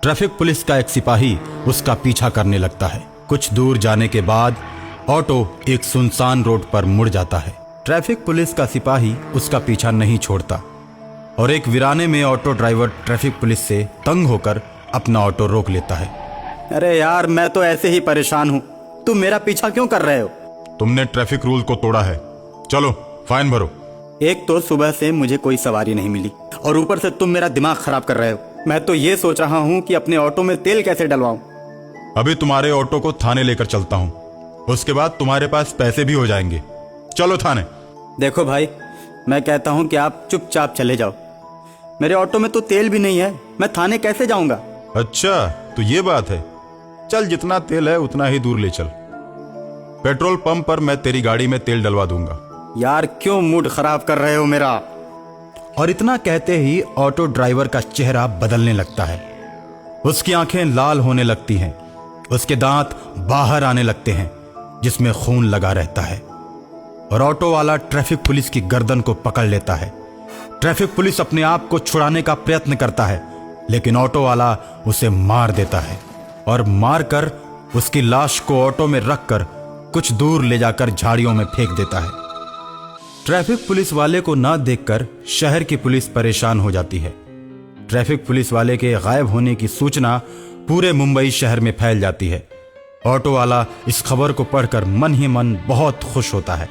Traffic police का एक सिपाही उसका पीछा करने लगता है। कुछ दूर जाने के बाद ऑटो एक सुनसान रोड पर मुड़ जाता है। ट्रैफिक पुलिस का सिपाही उसका पीछा नहीं छोड़ता और एक वीराने में ऑटो ड्राइवर ट्रैफिक पुलिस से तंग होकर अपना ऑटो रोक लेता है। अरे यार, मैं तो ऐसे ही परेशान हूँ, तुम मेरा पीछा क्यों कर रहे हो? तुमने ट्रैफिक रूल को तोड़ा है, चलो फाइन भरो। एक तो सुबह से मुझे कोई सवारी नहीं मिली और ऊपर से तुम मेरा दिमाग खराब कर रहे हो। मैं तो ये सोच रहा हूँ कि अपने ऑटो में तेल कैसे डलवाऊं। अभी तुम्हारे ऑटो को थाने लेकर चलता हूँ, उसके बाद तुम्हारे पास पैसे भी हो जाएंगे। चलो थाने। देखो भाई, मैं कहता हूँ कि आप चुपचाप चले जाओ। मेरे ऑटो में तो तेल भी नहीं है, मैं थाने कैसे जाऊंगा? अच्छा तो ये बात है, चल जितना तेल है उतना ही दूर ले चल। पेट्रोल पंप पर मैं तेरी गाड़ी में तेल डलवा दूंगा। यार क्यों मूड खराब कर रहे हो मेरा? और इतना कहते ही ऑटो ड्राइवर का चेहरा बदलने लगता है। उसकी आंखें लाल होने लगती हैं, उसके दांत बाहर आने लगते हैं जिसमें खून लगा रहता है और ऑटो वाला ट्रैफिक पुलिस की गर्दन को पकड़ लेता है। ट्रैफिक पुलिस अपने आप को छुड़ाने का प्रयत्न करता है, लेकिन ऑटो वाला उसे मार देता है और मारकर उसकी लाश को ऑटो में रखकर कुछ दूर ले जाकर झाड़ियों में फेंक देता है। ट्रैफिक पुलिस वाले को ना देखकर शहर की पुलिस परेशान हो जाती है। ट्रैफिक पुलिस वाले के गायब होने की सूचना पूरे मुंबई शहर में फैल जाती है। ऑटो वाला इस खबर को पढ़कर मन ही मन बहुत खुश होता है।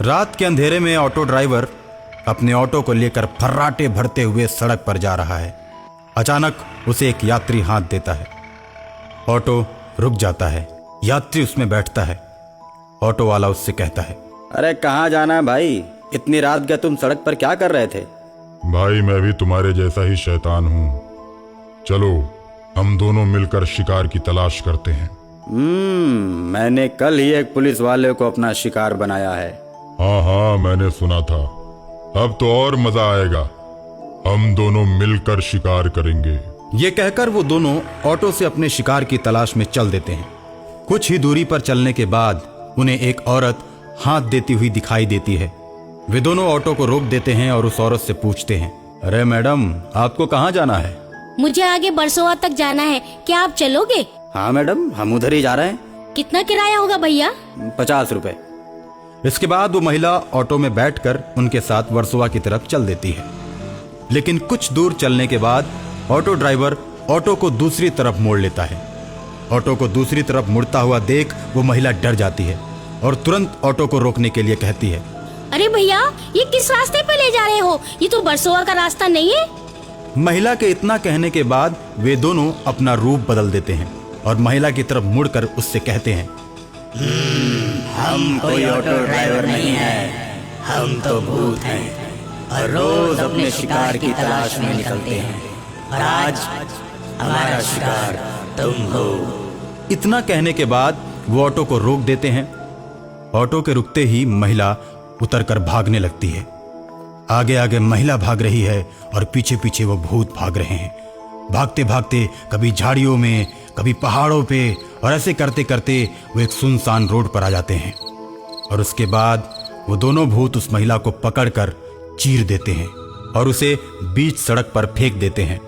रात के अंधेरे में ऑटो ड्राइवर अपने ऑटो को लेकर फर्राटे भरते हुए सड़क पर जा रहा है। अचानक उसे एक यात्री हाथ देता है। ऑटो रुक जाता है, यात्री उसमें बैठता है। ऑटो वाला उससे कहता है, अरे कहाँ जाना है भाई? इतनी रात क्या तुम सड़क पर क्या कर रहे थे? भाई मैं भी तुम्हारे जैसा ही शैतान हूँ, चलो हम दोनों मिलकर शिकार की तलाश करते हैं। मैंने कल ही एक पुलिस वाले को अपना शिकार बनाया है। हाँ मैंने सुना था। अब तो और मजा आएगा, हम दोनों मिलकर शिकार करेंगे। ये कहकर वो दोनों ऑटो से अपने शिकार की तलाश में चल देते हैं। कुछ ही दूरी पर चलने के बाद उन्हें एक औरत हाथ देती हुई दिखाई देती है। वे दोनों ऑटो को रोक देते हैं और उस औरत से पूछते हैं, अरे मैडम, आपको कहाँ जाना है? मुझे आगे बरसोवा तक जाना है, क्या आप चलोगे? हाँ मैडम, हम उधर ही जा रहे हैं। कितना किराया होगा भैया? 50 रुपए। इसके बाद वो महिला ऑटो में बैठकर उनके साथ वर्सोवा की तरफ चल देती है। लेकिन कुछ दूर चलने के बाद ऑटो ड्राइवर ऑटो को दूसरी तरफ मोड़ लेता है। ऑटो को दूसरी तरफ मुड़ता हुआ देख वो महिला डर जाती है और तुरंत ऑटो को रोकने के लिए कहती है, अरे भैया, ये किस रास्ते पे ले जा रहे हो? ये तो बरसोवा का रास्ता नहीं है। महिला के इतना कहने के बाद वे दोनों अपना रूप बदल देते हैं और महिला की तरफ मुड़कर उससे कहते हैं, हम कोई ऑटो ड्राइवर नहीं है, हम तो भूत हैं और रोज अपने शिकार की तलाश में निकलते हैं और आज हमारा शिकार तुम हो। इतना कहने के बाद वो ऑटो को रोक देते हैं। ऑटो के रुकते ही महिला उतरकर भागने लगती है। आगे आगे महिला भाग रही है और पीछे पीछे वो भूत भाग रहे हैं। भागते भागते कभी झाड़ियों में, कभी पहाड़ों पे, और ऐसे करते करते वो एक सुनसान रोड पर आ जाते हैं और उसके बाद वो दोनों भूत उस महिला को पकड़कर चीर देते हैं और उसे बीच सड़क पर फेंक देते हैं।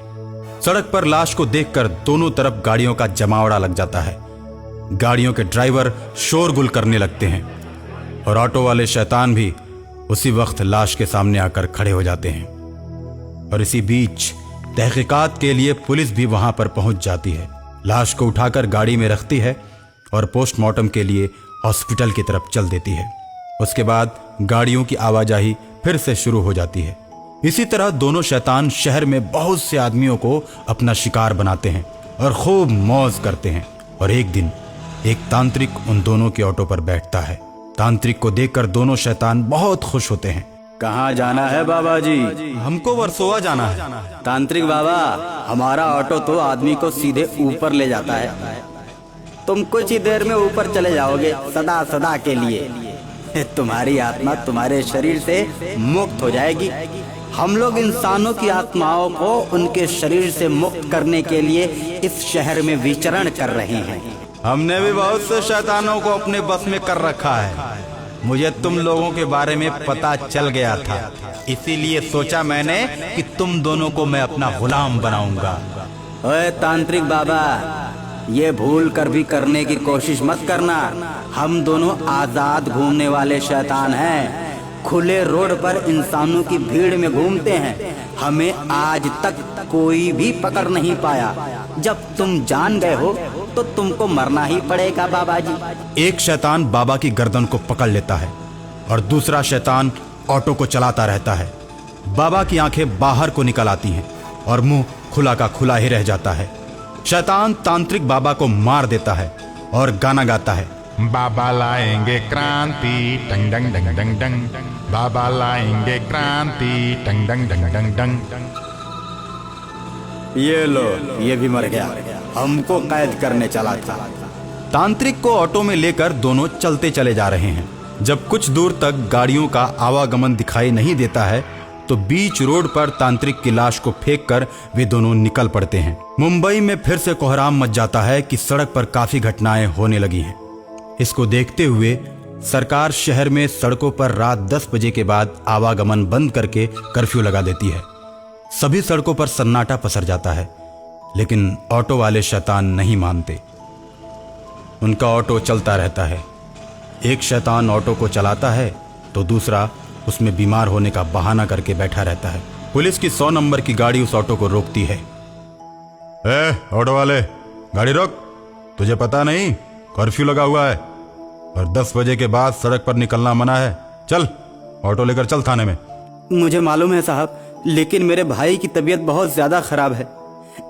सड़क पर लाश को देखकर दोनों तरफ गाड़ियों का जमावड़ा लग जाता है। गाड़ियों के ड्राइवर शोरगुल करने लगते हैं और ऑटो वाले शैतान भी उसी वक्त लाश के सामने आकर खड़े हो जाते हैं। और इसी बीच तहकीकात के लिए पुलिस भी वहां पर पहुंच जाती है। लाश को उठाकर गाड़ी में रखती है और पोस्टमार्टम के लिए हॉस्पिटल की तरफ चल देती है। उसके बाद गाड़ियों की आवाजाही फिर से शुरू हो जाती है। इसी तरह दोनों शैतान शहर में बहुत से आदमियों को अपना शिकार बनाते हैं और खूब मौज करते हैं। और एक दिन एक तांत्रिक उन दोनों के ऑटो पर बैठता है। तांत्रिक को देखकर दोनों शैतान बहुत खुश होते हैं। कहाँ जाना है बाबा जी? हमको वर्सोवा जाना है। तांत्रिक बाबा, हमारा ऑटो तो आदमी को सीधे ऊपर ले जाता है, तुम कुछ ही देर में ऊपर चले जाओगे सदा सदा के लिए। तुम्हारी आत्मा तुम्हारे शरीर से मुक्त हो जाएगी। हम लोग इंसानों की आत्माओं को उनके शरीर से मुक्त करने के लिए इस शहर में विचरण कर रहे हैं। हमने भी बहुत से शैतानों को अपने बस में कर रखा है, मुझे तुम लोगों के बारे में पता चल गया था, इसीलिए सोचा मैंने कि तुम दोनों को मैं अपना गुलाम बनाऊंगा। ओए तांत्रिक बाबा, ये भूल कर भी करने की कोशिश मत करना। हम दोनों आजाद घूमने वाले शैतान हैं, खुले रोड पर इंसानों की भीड़ में घूमते हैं। हमें आज तक कोई भी पकड़ नहीं पाया। जब तुम जान गए हो तो तुमको मरना ही पड़ेगा बाबा जी। एक शैतान बाबा की गर्दन को पकड़ लेता है और दूसरा शैतान ऑटो को चलाता रहता है। बाबा की आंखें बाहर को निकल आती हैं और मुंह खुला का खुला ही रह जाता है। शैतान तांत्रिक बाबा को मार देता है और गाना गाता है, बाबा लाएंगे क्रांति टंग डंग डंग डंग डंग, बाबा लाएंगे क्रांति टंग डंग डंग डंग डंग। ये लो, ये भी मर गया, हमको कैद करने चला था। तांत्रिक को ऑटो में लेकर दोनों चलते चले जा रहे हैं। जब कुछ दूर तक गाड़ियों का आवागमन दिखाई नहीं देता है तो बीच रोड पर तांत्रिक की लाश को फेंककर वे दोनों निकल पड़ते हैं। मुंबई में फिर से कोहराम मच जाता है कि सड़क पर काफी घटनाएं होने लगी हैं। इसको देखते हुए सरकार शहर में सड़कों पर रात 10 बजे के बाद आवागमन बंद करके कर्फ्यू लगा देती है। सभी सड़कों पर सन्नाटा पसर जाता है, लेकिन ऑटो वाले शैतान नहीं मानते। उनका ऑटो चलता रहता है। एक शैतान ऑटो को चलाता है तो दूसरा उसमें बीमार होने का बहाना करके बैठा रहता है। पुलिस की 100 नंबर की गाड़ी उस ऑटो को रोकती है। ऑटो वाले, गाड़ी रोक, तुझे पता नहीं कर्फ्यू लगा हुआ है और 10 बजे के बाद सड़क पर निकलना मना है। चल ऑटो लेकर चल थाने में। मुझे मालूम है साहब, लेकिन मेरे भाई की तबीयत बहुत ज्यादा खराब है,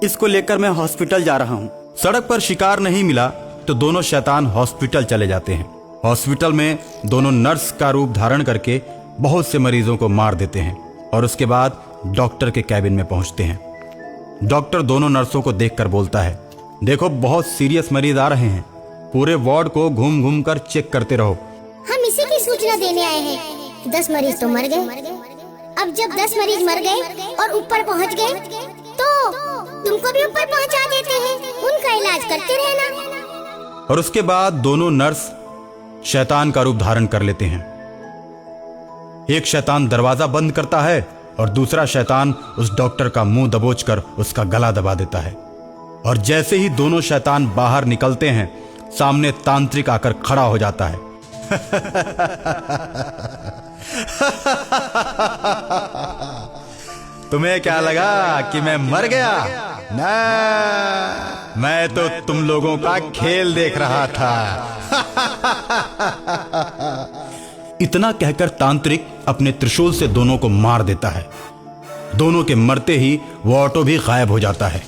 इसको लेकर मैं हॉस्पिटल जा रहा हूँ। सड़क पर शिकार नहीं मिला तो दोनों शैतान हॉस्पिटल चले जाते हैं। हॉस्पिटल में दोनों नर्स का रूप धारण करके बहुत से मरीजों को मार देते हैं और उसके बाद डॉक्टर के कैबिन में पहुंचते हैं। डॉक्टर दोनों नर्सों को देखकर बोलता है, देखो बहुत सीरियस मरीज आ रहे हैं, पूरे वार्ड को घूम घूम कर चेक करते रहो। हम इसी की सूचना देने आए हैं। 10 मरीज तो मर गए। अब जब 10 मरीज मर गए और ऊपर पहुंच गए तो तुमको भी ऊपर पहुंचा देते हैं, उनका इलाज करते रहना। और उसके बाद दोनों नर्स शैतान का रूप धारण कर लेते हैं। एक शैतान दरवाजा बंद करता है और दूसरा शैतान उस डॉक्टर का मुंह दबोचकर उसका गला दबा देता है। और जैसे ही दोनों शैतान बाहर निकलते हैं, सामने तांत्रिक आकर खड़ा हो जाता है। तुम्हें क्या लगा कि मैं मर गया? ना, मैं तो तुम लोगों का खेल देख रहा था। इतना कहकर तांत्रिक अपने त्रिशूल से दोनों को मार देता है। दोनों के मरते ही वो ऑटो भी गायब हो जाता है।